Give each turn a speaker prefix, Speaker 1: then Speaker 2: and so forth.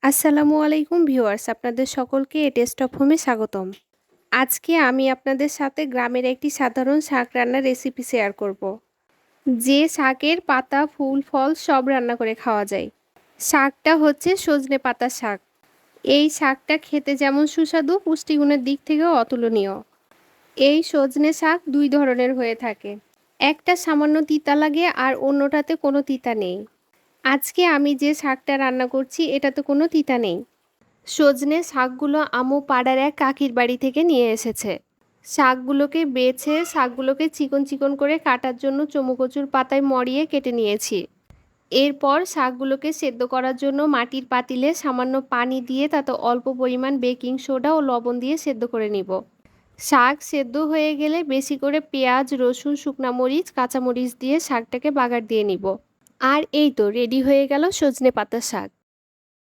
Speaker 1: আসসালামু আলাইকুম ভিউয়ার্স, আপনাদের সকলকে এ টেস্ট অফ হোমে স্বাগতম। আজকে আমি আপনাদের সাথে গ্রামের একটি সাধারণ শাক রান্নার রেসিপি শেয়ার করব। যে শাকের পাতা, ফুল, ফল সব রান্না করে খাওয়া যায়। শাকটা হচ্ছে সজনে পাতা শাক। এই শাকটা খেতে যেমন সুস্বাদু, পুষ্টিগুণের দিক থেকেও অতুলনীয়। এই সজনে শাক দুই ধরনের হয়ে থাকে। একটা সামান্য তিতা লাগে আর অন্যটাতে কোনো তিতা নেই। আজকে আমি যে শাকটা রান্না করছি এটাতে কোনো তিতা নেই। সজনে শাকগুলো আম্মু পাড়ার এক কাকির বাড়ি থেকে নিয়ে এসেছে। শাকগুলোকে বেছে শাকগুলোকে চিকন চিকন করে কাটার জন্য চমুকচুর পাতায় মরিয়ে কেটে নিয়েছি। এরপর শাকগুলোকে সেদ্ধ করার জন্য মাটির পাতিলে সামান্য পানি দিয়ে তাতে অল্প পরিমাণ বেকিং সোডা ও লবণ দিয়ে সেদ্ধ করে নিব। শাক সেদ্ধ হয়ে গেলে বেশি করে পেঁয়াজ, রসুন, শুকনা মরিচ, কাঁচামরিচ দিয়ে শাকটাকে বাগার দিয়ে নিব। আর এই তো রেডি হয়ে গেল সজনে পাতা শাক।